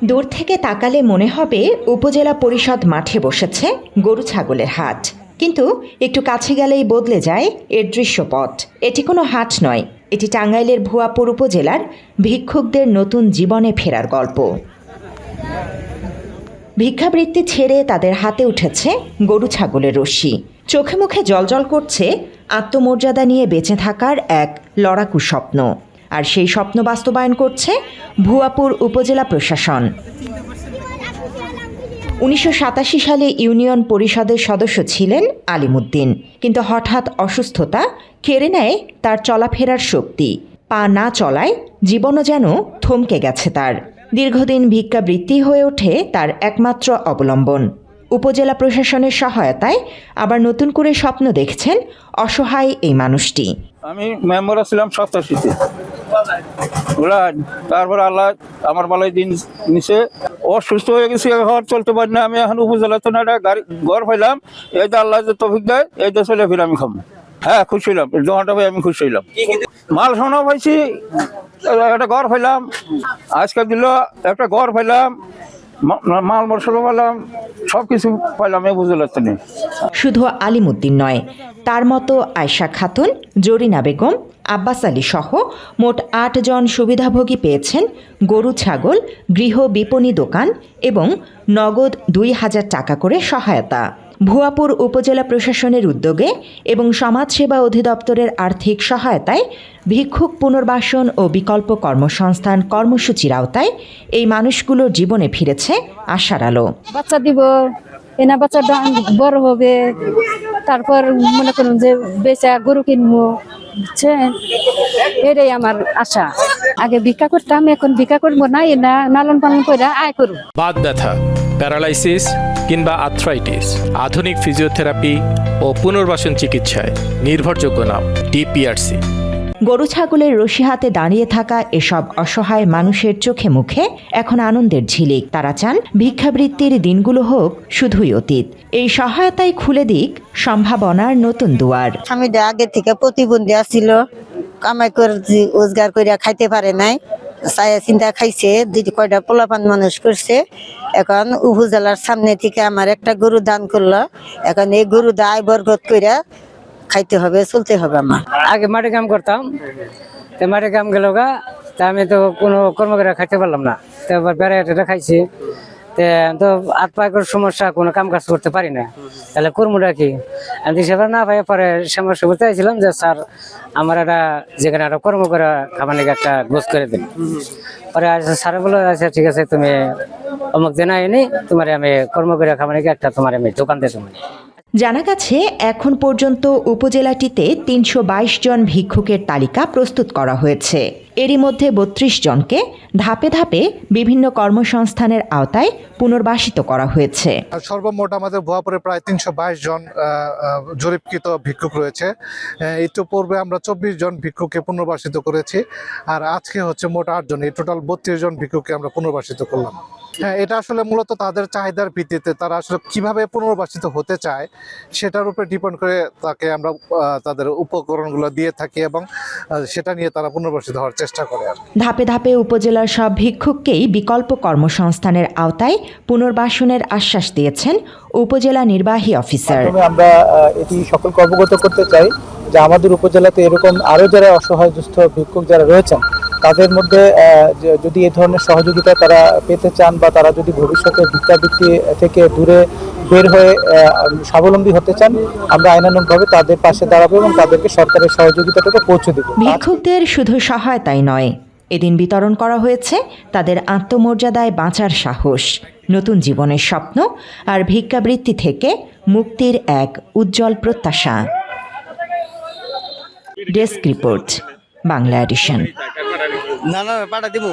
দূর থেকে তাকালে মনে হবে উপজেলা পরিষদ মাঠে বসেছে গরু ছাগলের হাট, কিন্তু একটু কাছে গেলেই বদলে যায় এর দৃশ্যপট। এটি কোনো হাট নয়, এটি টাঙ্গাইলের ভুয়াপুর উপজেলার ভিক্ষুকদের নতুন জীবনে ফেরার গল্প। ভিক্ষাবৃত্তি ছেড়ে তাদের হাতে উঠেছে গরু ছাগলের রশি। চোখে মুখে জলজল করছে আত্মমর্যাদা নিয়ে বেঁচে থাকার এক লড়াকু স্বপ্ন। আর সেই স্বপ্ন বাস্তবায়ন করছে ভুয়াপুর উপজেলা প্রশাসন। 1987 সালে ইউনিয়ন পরিষদের সদস্য ছিলেন আলিমুদ্দিন, কিন্তু হঠাৎ অসুস্থতা কেড়ে নেয় তার চলাফেরার শক্তি। পা না চলায় জীবনও যেন থমকে গেছে তার। দীর্ঘদিন ভিক্ষাবৃত্তি হয়ে ওঠে তার একমাত্র অবলম্বন। উপজেলা প্রশাসনের সহায়তায় আবার নতুন করে স্বপ্ন দেখছেন অসহায় এই মানুষটি। আমি মেম্বার ছিলাম 87-তে, তারপর আল্লাহ আমার বালাই দিন নিচে অসুস্থ হয়ে গেছি, এখন চলতে পারি না। আমি এখন উপজেলা তো একটা ঘর পাইলাম, এই যে আল্লাহ যে তৌফিক দেয়, এই যে চলে ফিরে আমি খাবো। হ্যাঁ, খুশি হইলাম, দোকানটা পাই আমি খুশি হইলাম। মাল সোনাও পাইছি, একটা ঘর পাইলাম, আজকে দিল একটা ঘর পাইলাম, মাল মশলা পাইলাম, সবকিছু পাইলাম এই উপজেলাতে। শুধু আলিমুদ্দিন নয়, তার মতো আয়শা খাতুন, জরিনা বেগম, আব্বাস আলী সহ মোট 8 জন সুবিধাভোগী পেয়েছেন গরু ছাগল, গৃহ বিপণী দোকান এবং নগদ 2000 টাকা করে সহায়তা। ভুয়াপুর উপজেলা প্রশাসনের উদ্যোগে এবং সমাজসেবা অধিদপ্তরের আর্থিক সহায়তায় ভিক্ষুক পুনর্বাসন ও বিকল্প কর্মসংস্থান কর্মসূচির আওতায় এই মানুষগুলোর জীবনে ফিরেছে আশার আলো। বাচ্চা দিব, এনা বাচ্চাটা বড় হবে, তারপর মনে করুন যে বেচা গরু কিনবো, বুঝছেন? এটাই আমার আশা। আগে ভিক্ষা করতাম, এখন ভিক্ষা করবো না, এনা লালন পালন করে আয় করবো। বাত ব্যথা, প্যারালাইসিস কিংবা আর্থ্রাইটিস, আধুনিক ফিজিওথেরাপি ও পুনর্বাসন চিকিৎসায় নির্ভরযোগ্য নাম ডিপিআরসি। গরু ছাগলের রশি হাতে দাঁড়িয়ে থাকা এসব অসহায় মানুষের চোখে মুখে এখন আনন্দের ঝিলিক। তারা চান ভিক্ষাবৃত্তির দিনগুলো হোক শুধুই অতীত। এই সহায়তায় খুলে দিক সম্ভাবনার নতুন দুয়ার। আমি আগে থেকে প্রতিবন্ধী ছিল, কামাই করে রোজগার করে খাইতে পারে নাই, চায়া চিন্তা খাইছে, কয়টা পোলাপান মানুষ করছে। এখন উপজেলার সামনে থেকে আমার একটা গরু দান করলো, এখন এই গরু দায় বরগত করে খাইতে হবে, চলতে হবে। আমার আগে মাঠে কাম করতাম, মাঠে কাম গেল গা, তা আমি তো কোনো কর্ম করে খাইতে পারলাম না। তারপর বেড়াটা খাইছি, তো হাত পায়ের সমস্যা, কোনো কাম কাজ করতে পারি না, তাহলে কর্মটা কি সেবার না পাই। পরে সমস্যা বলতে চাইছিলাম যে স্যার আমার একটা যেখানে একটা কর্ম করে খাবার নাকি একটা গোছ করে দিন। পরে স্যার বলে আচ্ছা ঠিক আছে, তুমি অমুক জেনাই নি, তোমার আমি কর্ম করে খাবার নাকি একটা তোমার আমি দোকান দিয়ে তুমি। জানা গেছে এখন পর্যন্ত উপজেলাটিতে 322 জন ভিক্ষুকের তালিকা প্রস্তুত করা হয়েছে। এরই মধ্যে 32 জনকে ধাপে ধাপে বিভিন্ন কর্মসংস্থানের আওতায় পুনর্বাসিত করা হয়েছে। সর্বমোট আমাদের ভুয়াপুরে প্রায় 322 জন জরিপকৃত ভিক্ষুক রয়েছে। ইতিপূর্বে আমরা 24 জন ভিক্ষুককে পুনর্বাসিত করেছি, আর আজকে হচ্ছে মোট 8 জন, এই টোটাল 32 জন ভিক্ষুককে আমরা পুনর্বাসিত করলাম। হ্যাঁ, এটা আসলে মূলত তাদের চাহিদার ভিত্তিতে তারা আসলে কিভাবে পুনর্বাসিত হতে চায় সেটার উপরে ডিপেন্ড করে তাকে আমরা তাদের উপকরণগুলো দিয়ে থাকি এবং সেটা নিয়ে তারা পুনর্বাসিত হওয়ার চেষ্টা করে। ধাপে ধাপে উপজেলার সব ভিক্ষুককেই বিকল্প কর্মসংস্থানের আওতায় পুনর্বাসনের আশ্বাস দিয়েছেন উপজেলা নির্বাহী অফিসার। আমরা এটি সকলকে অবগত করতে চাই যে আমাদের উপজেলাতে এরকম আরো যারা অসহায় দুস্থ ভিক্ষুক যারা রয়েছেন, তাদের মধ্যে যদি এই ধরনের সহযোগিতা তারা পেতে চান বা তারা যদি ভবিষ্যতে ভিক্ষাবৃত্তি থেকে দূরে বের হয়ে স্বাবলম্বী হতে চান, আমরা আইনানুগভাবে তাদের পাশে দাঁড়াবো এবং তাদেরকে সরকারের সহযোগিতাটাকে পৌঁছে দেব। ভিক্ষুকদের শুধু সহায়তাই নয়, এদিন বিতরণ করা হয়েছে তাদের আত্মমর্যাদায় বাঁচার সাহস, নতুন জীবনের স্বপ্ন আর ভিক্ষাবৃত্তি থেকে মুক্তির এক উজ্জ্বল প্রত্যাশা। Desk report, Bangla edition. না পাঠা দিব।